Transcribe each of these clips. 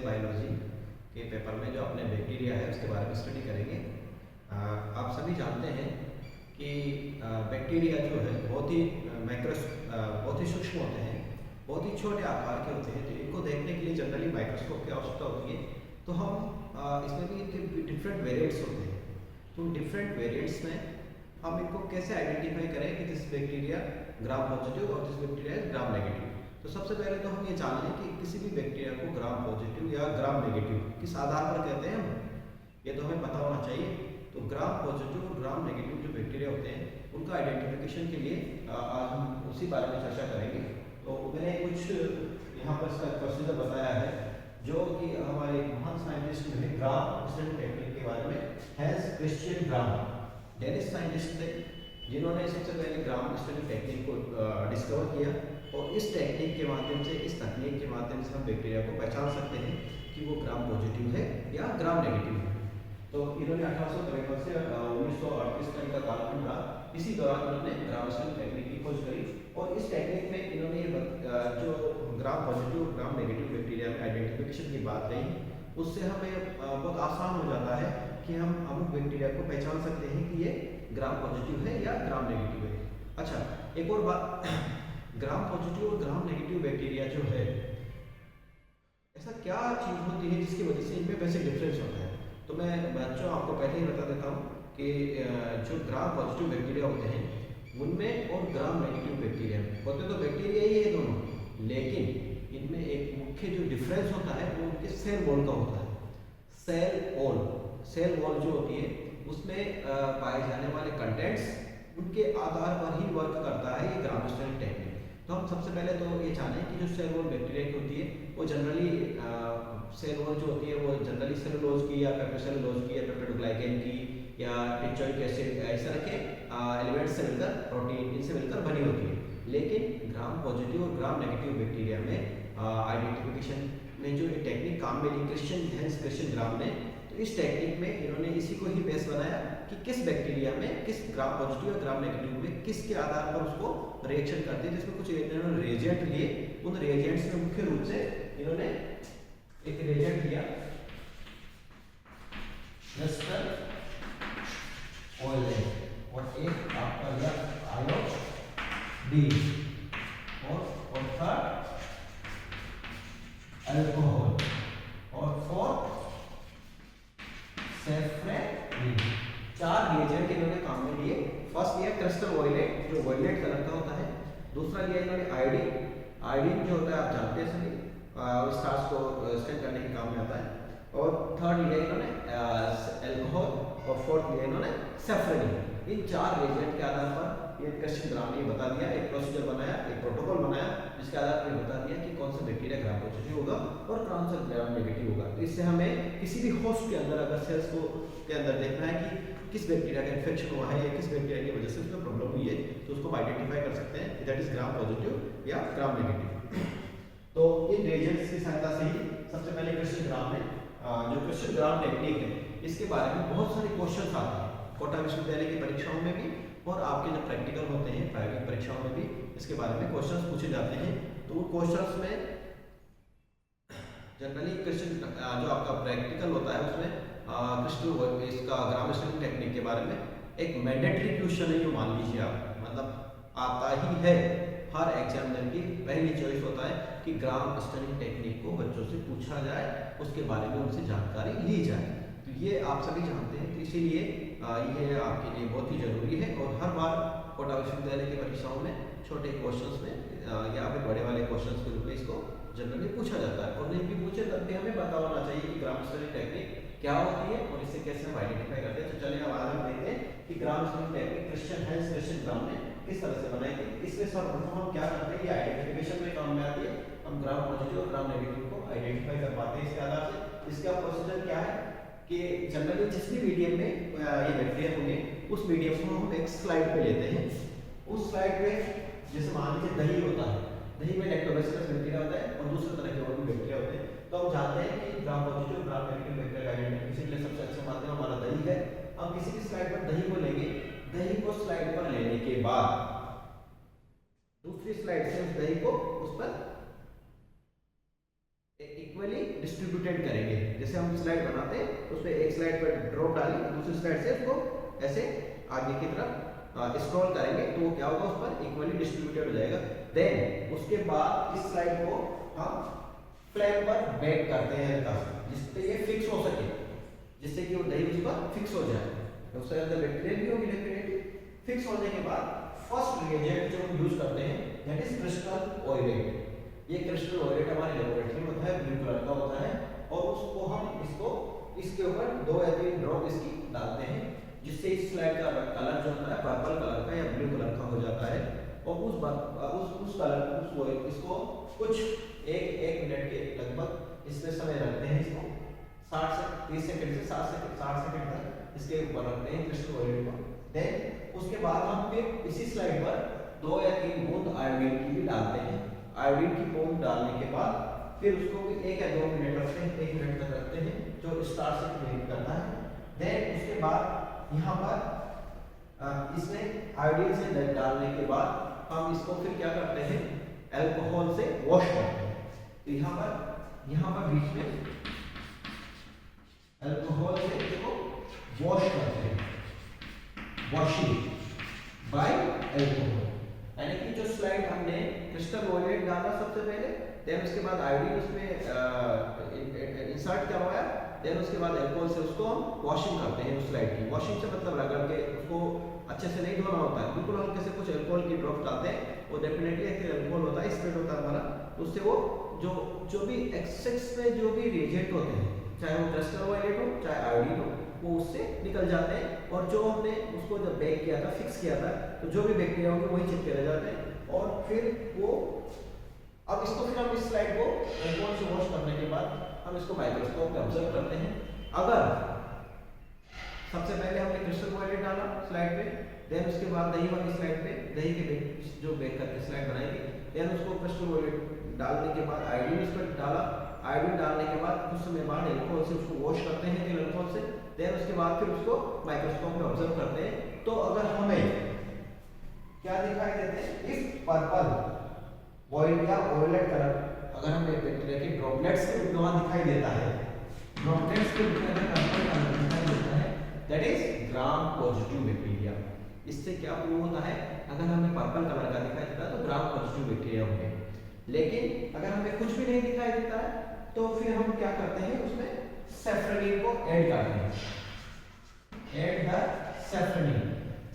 Cell biology के paper में जो अपने बैक्टीरिया है उसके बारे में स्टडी करेंगे। आप सभी जानते हैं कि बैक्टीरिया जो है बहुत ही बहुत ही सूक्ष्म होते हैं, बहुत ही छोटे आकार के होते हैं। तो इनको देखने के लिए जनरली माइक्रोस्कोप की आवश्यकता होती है। तो हम इसमें भी इनके डिफरेंट वेरिएंट्स होते हैं। तो डिफरेंट वेरिएंट्स में हम इनको कैसे आइडेंटिफाई करें कि दिस बैक्टीरिया ग्राम पॉजिटिव और this bacteria is gram negative. तो सबसे पहले तो हम ये जान लें कि किसी भी बैक्टीरिया को ग्राम पॉजिटिव या ग्राम नेगेटिव किस आधार पर कहते हैं हम, ये तो हमें पता होना चाहिए। तो ग्राम पॉजिटिव और ग्राम नेगेटिव जो बैक्टीरिया होते हैं उनका आइडेंटिफिकेशन के लिए आज हम उसी बारे में चर्चा करेंगे। तो मैंने कुछ यहाँ पर इसका प्रोसीजर बताया है जो कि हमारे महान साइंटिस्ट ने ग्राम स्टडी टेक्निक के बारे में हैंस क्रिश्चियन ग्राम डेनिश साइंटिस्ट थे जिन्होंने सबसे पहले ग्राम स्टडी टेक्निक को डिस्कवर किया। और इस टेक्निक के माध्यम से, इस तकनीक के माध्यम से हम बैक्टीरिया को पहचान सकते हैं कि वो ग्राम पॉजिटिव है या ग्राम नेगेटिव है। तो इन्होंने 1853 से 1938 तक का कालखंड रहा। इसी दौरान इन्होंने ग्राम स्टडी टेक्निक की खोज करी और इस टेक्निक में इन्होंने जो ग्राम पॉजिटिव और ग्राम नेगेटिव बैक्टीरिया में आइडेंटिफिकेशन की बात कही, उससे हमें बहुत आसान हो जाता है कि हम अमुक बैक्टीरिया को पहचान सकते हैं कि ये ग्राम पॉजिटिव है या ग्राम नेगेटिव है। अच्छा, एक और बात, ग्राम पॉजिटिव और ग्राम नेगेटिव बैक्टीरिया जो है, ऐसा क्या चीज होती है जिसकी वजह से इनमें वैसे डिफरेंस होता है। तो मैं बच्चों आपको पहले ही बता देता हूँ कि जो ग्राम पॉजिटिव बैक्टीरिया होते हैं उनमें और ग्राम नेगेटिव बैक्टीरिया में होते तो बैक्टीरिया ही है दोनों, लेकिन इनमें एक मुख्य जो डिफरेंस होता है वो उनके सेल वॉल का होता है। सेल वॉल जो होती है उसमें पाए जाने वाले कंटेंट्स उनके आधार पर ही वर्क करता है ये ग्राम स्टडी टेक्निक। तो हम सबसे पहले तो ये जानें कि जो सेल वॉल बैक्टीरिया की होती है वो जनरली सेल वॉल जो होती है वो जनरली सेलुलोज की या पेप्टोसेलुलोज की या पेप्टिडोग्लाइकेन की या टिंचोइक एसिड इस तरह के एलिमेंट्स से मिलकर, प्रोटीन इनसे मिलकर बनी होती है। लेकिन ग्राम पॉजिटिव और ग्राम नेगेटिव बैक्टीरिया में आइडेंटिफिकेशन में जो टेक्निक काम में ली क्रिश्चियन ग्राम ने, तो इस टेक्निक में इन्होंने इसी को ही बेस बनाया कि किस बैक्टीरिया में, किस ग्राम पॉजिटिव और ग्राम नेगेटिव में किसके आधार पर उसको रिएक्शन करते हैं। जिसमें कुछ इन्होंने रिएजेंट लिए, उन रिएजेंट्स में मुख्य रूप से इन्होंने एक रिएजेंट लिया क्रिस्टल ऑयल और एक आपका लिया आयोडीन और थर्ड अल्कोहल और फोर्थ सेफ्रेन। चार रिएजेंट इन्होंने काम में लिए। फर्स्ट लिया क्रिस्टल ऑयलेट जो वायलेट कलर का होता है। दूसरा लिया इन्होंने आयोडीन जो होता है आप जानते हैं सभी, स्टार्च को स्टैंड करने के काम में आता है। और थर्ड लिया इन्होंने अल्कोहल और फोर्थ लिया इन्होंने सेफ्रेन। इन चार रिएजेंट के आधार पर ये क्रिश्चियन ग्राम ने बता दिया, एक प्रोसीजर बनाया, एक प्रोटोकॉल बनाया जिसके आधार पर बता दिया कि कौन सा बैक्टीरिया ग्राम पॉजिटिव होगा और कौन सा ग्राम नेगेटिव होगा। तो इससे हमें किसी भी होस्ट के अंदर अगर सेल्स को के अंदर देखना है कि किस बैक्टीरिया का इन्फेक्शन हुआ है या किस बैक्टीरिया की वजह से उसमें प्रॉब्लम हुई है, तो उसको आइडेंटिफाई कर सकते हैं दैट इज ग्राम पॉजिटिव या ग्राम नेगेटिव। तो इन रिएजेंट्स की सहायता से ही सबसे पहले क्रिश्चियन ग्राम ने जो क्रिश्चियन ग्राम टेक्निक है इसके बारे में बहुत सारे क्वेश्चन आते हैं कोटा विश्वविद्यालय की परीक्षाओं में भी, और आपके जो प्रैक्टिकल होते हैं प्रायोगिक परीक्षाओं में भी इसके बारे में क्वेश्चंस पूछे जाते हैं। तो वो क्वेश्चंस में जनरली क्वेश्चन जो आपका प्रैक्टिकल होता है उसमें क्रिस्टल इसका ग्राम स्टडी टेक्निक के बारे में एक मैंडेटरी क्वेश्चन है, जो मान लीजिए आप मतलब आता ही है, हर एग्जामिनर की पहली चॉइस होता है कि ग्राम स्टडी टेक्निक को बच्चों से पूछा जाए, उसके बारे में उनसे जानकारी ली जाए। तो ये आप सभी जानते हैं, तो इसीलिए ये आपके लिए बहुत ही जरूरी है। और हर बार कोटा विश्वविद्यालय की परीक्षाओं में छोटे क्वेश्चंस में या फिर बड़े वाले क्वेश्चंस के रूप में इसको जनरली पूछा जाता है। और नहीं भी पूछे तब भी हमें पता होना चाहिए कि ग्राम स्टडी टेक्निक क्या होती है और इससे कैसे हम आइडेंटिफाई करते हैं। तो चलिए अब आज हम देखते हैं कि ग्राम स्टडी टेक्निक क्रिश्चियन ग्राम ने किस तरह से बनाई थी। इसमें सर्वप्रथम हम क्या करते हैं, ये आइडेंटिफिकेशन में काम में आती है। हम ग्राम पॉजिटिव और ग्राम नेगेटिव को आइडेंटिफाई कर पाते हैं इसके आधार से। इसका प्रोसीजर क्या है कि जनरली जिस भी मीडियम में ये बैक्टीरिया होंगे उस मीडियम को हम एक स्लाइड पे लेते हैं। उस स्लाइड पे जैसे मान लीजिए दही होता है, दही में लैक्टोबैसिलस बैक्टीरिया होता है और दूसरे तरह के और भी बैक्टीरिया होते हैं। तो हम जानते हैं कि gram positive gram negative bacteria का आइडेंटिफिकेशन के लिए सबसे अच्छा माध्यम हमारा दही है। हम किसी भी स्लाइड पर दही को लेंगे, दही को स्लाइड पर लेने के बाद दूसरी स्लाइड से उस दही को उस पर इक्वली डिस्ट्रीब्यूटेड करेंगे। जैसे हम स्लाइड बनाते हैं तो उसमें एक स्लाइड पर ड्रॉप डालें, दूसरी स्लाइड से उसको ऐसे आगे की तरफ स्क्रॉल करेंगे तो वो क्या होगा, उस पर इक्वली डिस्ट्रीब्यूटेड हो जाएगा। देन उसके बाद इस स्लाइड को हम फ्लैप पर बैक करते हैं हल्का सा, जिससे ये फिक्स हो सके, जिससे कि वो दही उस पर फिक्स हो जाए। तो उसके अंदर बैक्टीरिया भी होगी डेफिनेटली। फिक्स होने के बाद फर्स्ट रिएजेंट जो हम यूज करते हैं दैट इज क्रिस्टल ऑयलेट। ये क्रिस्टल ऑयलेट हमारे लेबोरेटरी में होता है, ब्लू कलर का होता है, और उसको हम इसके ऊपर 2 या 3 ड्रॉप इसकी डालते हैं, जिससे इस स्लाइड का कलर जो होता है पर्पल कलर का या ब्लू कलर का हो जाता है। और उस कलर इसको कुछ एक मिनट के लगभग इसमें समय रखते हैं, इसको 60 से 30 सेकंड से 60 सेकंड तक इसके ऊपर रखते हैं क्रिस्टल ऑयलेट को। देन उसके बाद हम फिर इसी स्लाइड पर 2 या 3 बूंद आयोडीन की भी डालते हैं। आयोडीन की बूंद डालने के बाद फिर उसको भी 1 या 2 मिनट रखते हैं, 1 मिनट तक रखते हैं, जो स्टार्च से क्लीन करना है। देन उसके बाद यहाँ पर इसमें आयोडीन से डालने के बाद हम इसको फिर क्या करते हैं, अल्कोहल से वॉश करते हैं। तो यहाँ पर बीच में अल्कोहल से इसको वॉश करते हैं, वॉशिंग बाय अल्कोहल। यानी कि जो स्लाइड हमने क्रिस्टल ऑयलेट डाला सबसे पहले, देन उसके बाद आयोडीन उसमें इंसर्ट करवाया, देन उसके बाद अल्कोहल से उसको हम वॉशिंग करते हैं। उस स्लाइड की वॉशिंग से मतलब रगड़ के उसको अच्छे से नहीं धोना होता है, बिल्कुल हल्के से कुछ अल्कोहल की ड्रॉप डालते हैं, वो डेफिनेटली एक अल्कोहल होता है, स्प्रेड होता है हमारा, उससे वो जो भी एक्सेस में जो भी रिएजेंट होते हैं, चाहे वो क्रिस्टल ऑयलेट हो चाहे आयोडीन हो, वो उससे निकल जाते हैं। और जो हमने उसको जब बेक किया था, फिक्स किया था, तो जो भी बैक्टीरिया होंगे वही चिपके रह जाते हैं। और फिर वो अब इसको फिर हम इस स्लाइड को अल्कोहल से वॉश करने के बाद हम इसको माइक्रोस्कोप में ऑब्जर्व करते हैं। अगर सबसे पहले हमने क्रिस्टल ऑयलेट डाला स्लाइड पे, देन उसके बाद दही वाली स्लाइड पे दही के जो बेक करके स्लाइड बनाएंगे, देन उसको क्रिस्टल ऑयलेट डालने के बाद आयोडीन इस पर डाला, आयोडीन डालने के बाद कुछ समय बाद अल्कोहल से उसको वॉश करते हैं तेल अल्कोहल से, देन उसके बाद फिर उसको माइक्रोस्कोप में ऑब्जर्व करते हैं। तो अगर हमें क्या दिखाई देते हैं, इफ पर्पल ऑयल या ऑयलेट कलर अगर हमें बैक्टीरिया के ड्रॉपलेट्स के रूप में वहां दिखाई देता है, ड्रॉपलेट्स के रूप में अगर पर्पल कलर दिखाई देता है, that is gram positive bacteria. इससे क्या प्रूव होता है, अगर हमें पर्पल कलर का दिखाई देता है तो ग्राम पॉजिटिव बैक्टीरिया होंगे। लेकिन अगर हमें कुछ भी नहीं दिखाई देता है तो फिर हम क्या करते हैं, उसमें सैफरनिन को ऐड करते हैं, ऐड द सैफरनिन।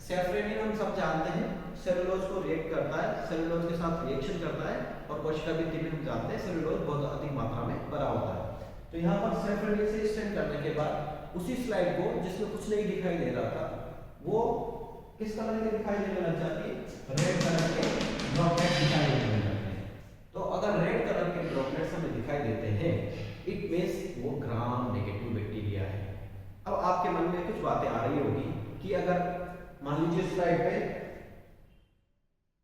सैफरनिन हम सब जानते हैं सेलुलोज को रिएक्ट करता है, सेलुलोज के साथ रिएक्शन करता है, और कोशिका भित्ति में हम जानते हैं सेलुलोज बहुत अधिक मात्रा में भरा होता है। तो यहाँ पर सैफरनिन से स्टैंड करने के बाद उसी स्लाइड को जिसमें कुछ नहीं दिखाई दे रहा था, वो किस कलर के दिखाई देने लग जाती है, रेड कलर के ड्रॉपलेट दिखाई देने लग जाते हैं। तो अगर रेड कलर के ड्रॉपलेट्स हमें दिखाई देते हैं, इट मींस वो ग्राम नेगेटिव बैक्टीरिया है। अब आपके मन में कुछ बातें आ रही होगी कि अगर मान लीजिए स्लाइड पे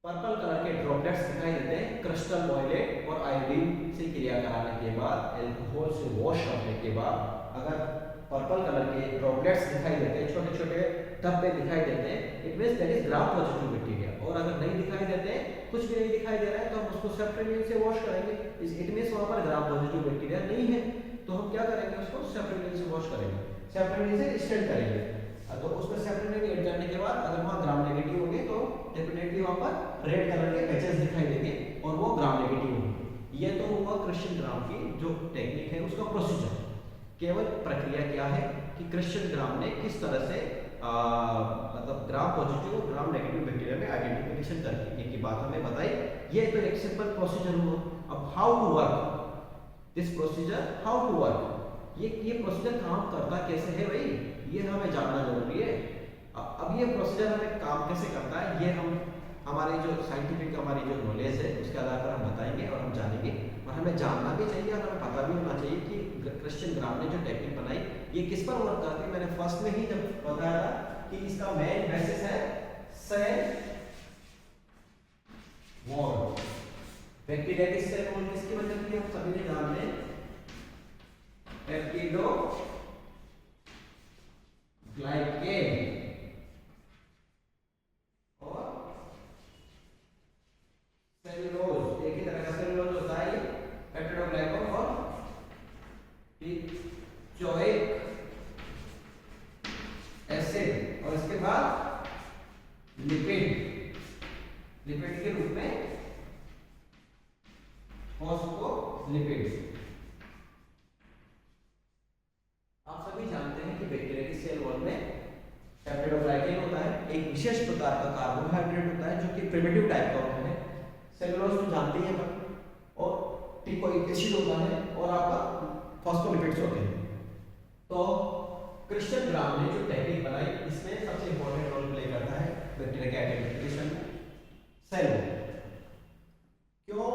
पर्पल कलर के ड्रॉपलेट्स दिखाई देते हैं, क्रिस्टल ऑयलेट और आयोडीन से क्रिया कराने के बाद, अल्कोहल से वॉश करने के बाद अगर पर्पल कलर के ड्रॉपलेट्स दिखाई देते हैं, छोटे छोटे धब्बे दिखाई देते हैं, it means that is gram positive bacteria. और अगर नहीं दिखाई देते हैं, कुछ भी नहीं दिखाई दे रहा है, तो हम उसको सैफरनिन से वॉश करेंगे, इट मींस वहां पर ग्राम पॉजिटिव बैक्टीरिया नहीं है, तो हम क्या करेंगे, उसको सैफरनिन से वॉश करेंगे, सैफरनिन से स्टैंड करेंगे। तो उसमें सैफरनिन ऐड करने के बाद अगर वहां ग्राम नेगेटिव होंगे तो डेफिनेटली वहां पर रेड कलर के पैचेस दिखाई देंगे और वो ग्राम नेगेटिव होंगे। ये तो हुआ क्रिश्चियन ग्राम की जो टेक्निक है, उसका प्रोसीजर। केवल प्रक्रिया क्या है कि क्रिश्चियन ग्राम ने किस तरह से मतलब ग्राम पॉजिटिव और ग्राम नेगेटिव बैक्टीरिया में आइडेंटिफिकेशन करने की बात हमें बताई। ये तो एक सिंपल प्रोसीजर हुआ। अब how to work this procedure, how to work, ये प्रोसीजर काम करता कैसे है भाई, ये हमें जानना जरूरी है। अब ये प्रोसीजर हमें काम कैसे करता है, ये हम हमारे जो साइंटिफिक हमारी जो नॉलेज है उसके आधार पर हम बताएंगे और हम जानेंगे, और हमें जानना भी चाहिए और हमें पता भी होना चाहिए कि क्रिश्चियन ग्राम ने जो टेक्निक बनाई ये किस पर वर्क करती है। मैंने फर्स्ट में ही जब बताया था कि इसका मेन बेसिस है सेल वॉल। बैक्टीरिया की सेल वॉल किसकी बनती है, हम सभी ने जानते हैं, पेप्टिडो ग्लाइकेन और सेलुलोज, एक ही तरह का सेलुलोज होता है, पेप्टिडोग्लाइकन और लिपिड के रूप में फॉस्फोलिपिड्स। आप सभी जानते हैं कि बैक्टीरिया की सेल वॉल में पेप्टिडोग्लाइकेन होता है, एक विशेष प्रकार का कार्बोहाइड्रेट होता है जो कि प्रिमिटिव टाइप का होता है। सेलुलोज तो जानते ही हैं, और टिकोइक एसिड होता है, और आपका फॉस्फोलिपिड्स होते हैं। तो क्रिश्चियन ग्राम ने जो टेक्निक बनाई, इसमें सबसे इंपॉर्टेंट रोल प्ले करता है बैक्टीरिया के आइडेंटिफिकेशन में सेल वॉल। क्यों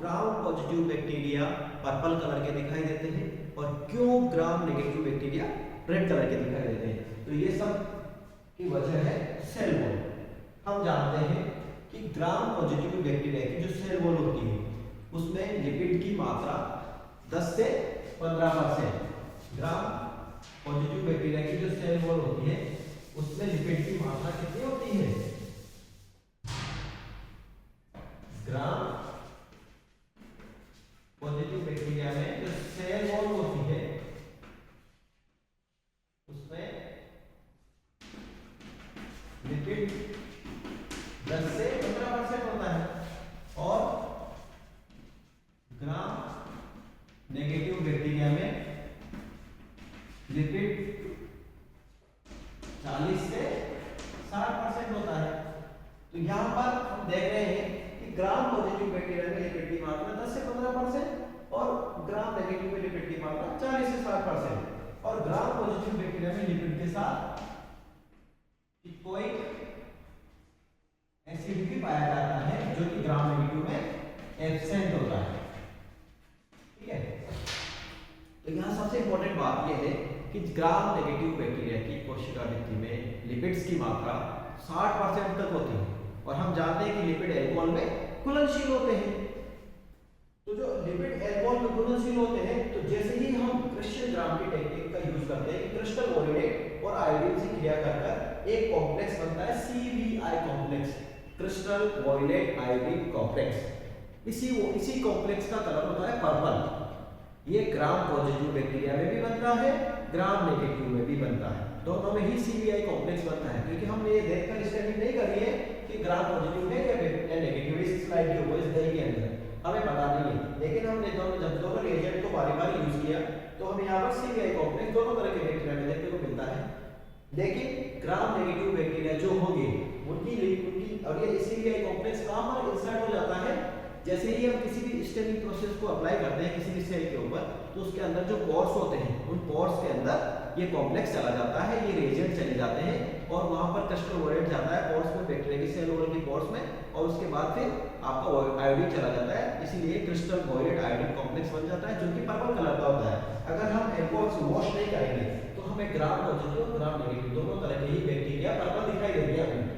gram positive bacteria purple colour के दिखाई देते हैं और क्यों gram negative bacteria red colour के दिखाई देते हैं? तो ये सब की वजह है सेल वॉल। हम जानते हैं कि ग्राम पॉजिटिव बैक्टीरिया की जो सेल वॉल होती है उसमें लिपिड की मात्रा 10 से 15%। ग्राम पॉजिटिव बैक्टीरिया की जो सेल वॉल होती है उसमें लिपिड की मात्रा कितनी होती है? ग्राम पॉजिटिव बैक्टीरिया में जो सेल वॉल होती है उसमें लिपिड 10 से 15% होता है, और ग्राम नेगेटिव बैक्टीरिया में लिपिड 40 से 60% होता है। तो यहां पर हम देख रहे हैं कि ग्राम पॉजिटिव बैक्टीरिया में लिपिड की मात्रा 10 से 15% और ग्राम नेगेटिव में लिपिड की मात्रा 40 से 60%। और ग्राम पॉजिटिव बैक्टीरिया में लिपिड के साथ कोई एसिड भी पाया जाता है जो कि ग्राम नेगेटिव में एब्सेंट होता है। ठीक है, तो यहाँ सबसे इंपॉर्टेंट बात यह है कि ग्राम नेगेटिव बैक्टीरिया की कोशिका भित्ति में लिपिड्स की मात्रा 60% तक होती है, और हम जानते हैं कि लिपिड अल्कोहल में घुलनशील होते हैं। तो जो लिपिड अल्कोहल में घुलनशील होते हैं, तो जैसे ही हम क्रिश्चियन ग्राम की टेक्निक का यूज करते हैं, क्रिस्टल वोलेट और आयोडीन से क्रिया कर एक कॉम्प्लेक्स बनता है CVI complex, crystal violet iodine complex. इसी कॉम्प्लेक्स का कलर होता है पर्पल। ये ग्राम पॉजिटिव बैक्टीरिया में भी बनता है, ग्राम नेगेटिव में भी बनता है, दोनों में ही CVI कॉम्प्लेक्स बनता है। क्योंकि हमने ये देखकर स्टडी नहीं करी है कि ग्राम पॉजिटिव है या नेगेटिव, इस स्लाइड के ऊपर इस दही के अंदर हमें पता नहीं है, लेकिन हमने जब दोनों रिएजेंट को बारी-बारी यूज किया तो हमें यहाँ पर CVI कॉम्प्लेक्स दोनों तरह के बैक्टीरिया में देखने को मिलता है। लेकिन ग्राम नेगेटिव बैक्टीरिया जो होंगे उनकी और ये CVI कॉम्प्लेक्स कहाँ पर इंसर्ट हो जाता है? जैसे ही हम किसी भी स्टेनिंग प्रोसेस को अप्लाई करते हैं किसी भी सेल के ऊपर, तो उसके अंदर जो पोर्स होते हैं उन पोर्स के अंदर ये कॉम्प्लेक्स चला जाता है, ये रिएजेंट चले जाते हैं, और वहां पर क्रिस्टल वोलेट जाता है पोर्स में, बैक्टीरिया की सेल वॉल की पोर्स में, और उसके बाद फिर आपका आयोडीन चला जाता है। इसीलिए क्रिस्टल वोलेट आयोडीन कॉम्प्लेक्स बन जाता है जो कि पर्पल कलर का होता है। अगर हम अल्कोहल से वॉश नहीं करेंगे तो हमें ग्राम पॉजिटिव ग्राम नेगेटिव दोनों तरह के ही बैक्टीरिया पर्पल दिखाई देंगे हमें,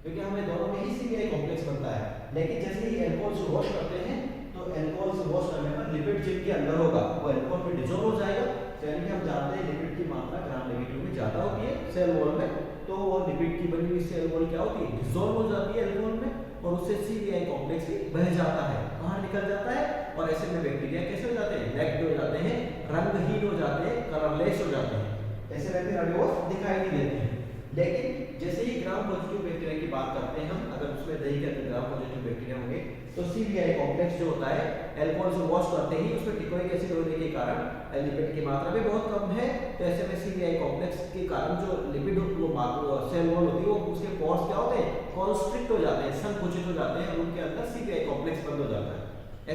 क्योंकि हमें दोनों में ही CVI कॉम्प्लेक्स बनता है। लेकिन जैसे ही अल्कोहल से वॉश करते हैं तो अल्कोहल से वॉश करने पर लिपिड जिनके अंदर होगा वो अल्कोहल में डिसॉल्व हो जाएगा। यानी कि हम जानते हैं लिपिड की मात्रा ग्राम नेगेटिव में ज्यादा होती है सेल वॉल में, तो वो लिपिड की बनी हुई सेल वॉल क्या होती है? डिसॉल्व हो जाती है अल्कोहल में, और उससे CVI कॉम्प्लेक्स भी बह जाता है, बाहर निकल जाता है, और ऐसे में बैक्टीरिया कैसे हो जाते हैं? नेक्ड हो जाते हैं, रंगहीन हो जाते हैं, कलरलेस हो जाते हैं, ऐसे बैक्टीरिया वो दिखाई नहीं देते हैं। लेकिन जैसे ही ग्राम पॉजिटिव बैक्टीरिया की बात करते हैं हम, अगर उसमें दही के अंदर ग्राम पॉजिटिव बैक्टीरिया होंगे तो CVI कॉम्प्लेक्स जो होता है अल्कोहल से वॉश करते ही उसमें टिकोइक एसिड होने के कारण लिपिड की मात्रा भी बहुत कम है, तो ऐसे में CVI कॉम्प्लेक्स के कारण जो लिपिड वो सेल वॉल होती है वो उसके पोर्स क्या होते हैं? कॉन्स्ट्रिक्ट हो जाते हैं, संकुचित हो जाते हैं, और उनके अंदर CVI कॉम्प्लेक्स बंद हो जाता है।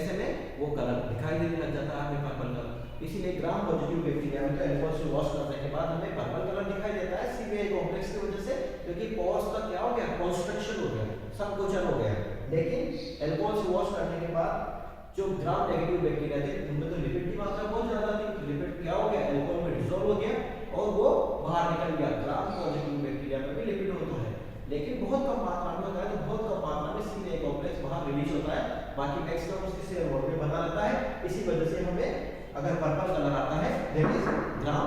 ऐसे में वो कलर दिखाई देने लग जाता है हमें पर्पल कलर। इसीलिए ग्राम पॉजिटिव बैक्टीरिया में अल्कोहल से वॉश करने के बाद हमें पर्पल कलर दिखाई देता है CVI कॉम्प्लेक्स की वजह से, क्योंकि पोर्स का क्या हो गया? कॉन्स्ट्रक्शन हो गया, संकुचन हो गया। लेकिन अल्कोहल से वॉश करने के बाद जो ग्राम नेगेटिव बैक्टीरिया थे उनमें तो लिपिड की मात्रा बहुत ज्यादा थी, तो लिपिड क्या हो गया? अल्कोहल में डिसॉल्व हो गया और वो बाहर निकल गया। ग्राम पॉजिटिव बैक्टीरिया में भी लिपिड होता है, लेकिन बहुत कम मात्रा में होता है, तो बहुत कम मात्रा में CVI कॉम्प्लेक्स बाहर रिलीज होता है, बाकी मैक्सिमम उसकी सेल वॉल में बना रहता है। इसी वजह से हमें अगर पर्पल कलर आता है that is gram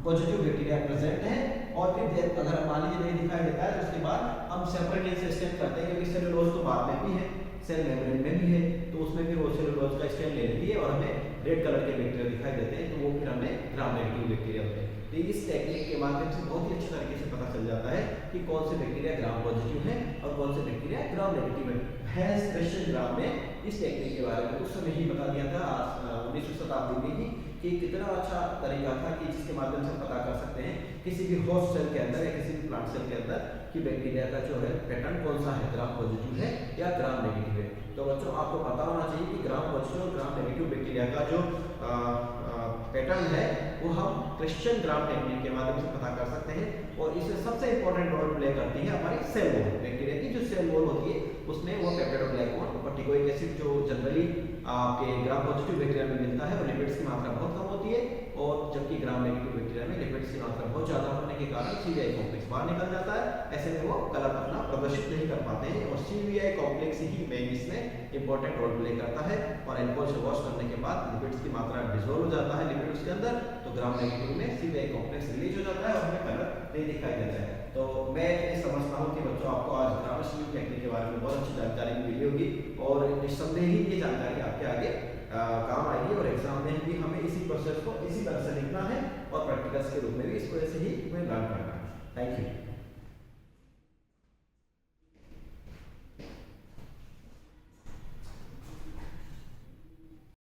positive bacteria present है। और फिर अगर मान लीजिए नहीं दिखाई देता है तो उसके बाद हम सेपरेटली से स्टेन करते हैं, क्योंकि सेलुलोज तो बाद में भी है, सेल मेम्ब्रेन में भी है, तो उसमें फिर वो सेलुलोज का स्टेन ले लेती है और हमें रेड कलर के बैक्टीरिया दिखाई देते हैं, तो वो फिर हमें ग्राम नेगेटिव बैक्टीरिया होते हैं। तो इस टेक्निक के माध्यम से बहुत ही अच्छे तरीके से पता चल जाता है कि कौन से बैक्टीरिया ग्राम पॉजिटिव है और कौन से बैक्टीरिया ग्राम नेगेटिव है। हैंस क्रिश्चियन ग्राम ने इस टेक्निक के बारे में उस समय ही बता दिया था, 19वीं शताब्दी में ही, कि कितना अच्छा तरीका था कि जिसके माध्यम से पता कर सकते हैं किसी भी होस्ट सेल के अंदर या किसी भी प्लांट सेल के अंदर कि बैक्टीरिया का जो है पैटर्न कौन सा है, ग्राम पॉजिटिव है या ग्राम नेगेटिव है। तो बच्चों आपको पता होना चाहिए कि ग्राम पॉजिटिव और ग्राम नेगेटिव बैक्टीरिया का जो पैटर्न है वो हम क्रिश्चियन ग्राम टेक्निक के माध्यम से पता कर सकते हैं। और इसमें सबसे इंपॉर्टेंट रोल प्ले करती है हमारी सेल वॉल। बैक्टीरिया की जो सेल वॉल होती है उसमें वो पेप्टाइडोग्लाइकॉन कार्टिकोइक एसिड जो जनरली आपके ग्राम पॉजिटिव बैक्टीरिया में मिलता है और लिपिड्स की मात्रा बहुत कम होती है, और जबकि ग्राम नेगेटिव बैक्टीरिया में लिपिड्स की मात्रा बहुत ज्यादा होने के कारण सीवीआई कॉम्प्लेक्स बाहर निकल जाता है। ऐसे में वो कलर अपना प्रदर्शित नहीं कर पाते हैं और सीवीआई कॉम्प्लेक्स ही मेन इसमें इंपॉर्टेंट रोल प्ले करता है। और अल्कोहल से वॉश करने के बाद लिपिड्स की मात्रा डिसॉल्व हो जाता है लिपिड्स के अंदर, तो ग्राम नेगेटिव में सीवीआई कॉम्प्लेक्स रिलीज हो जाता है और हमें कलर नहीं दिखाई देता है। तो मैं ये समझता हूँ कि बच्चों आपको आज ग्राम स्लीव टेक्निक के बारे में बहुत अच्छी जानकारी मिली होगी और निस्संदेह ही ये जानकारी आपके आगे काम आएगी और एग्जाम में भी हमें इसी प्रोसेस को इसी तरह से लिखना है और प्रैक्टिकल्स के रूप में भी इसको ऐसे ही लर्न करना है। Thank you.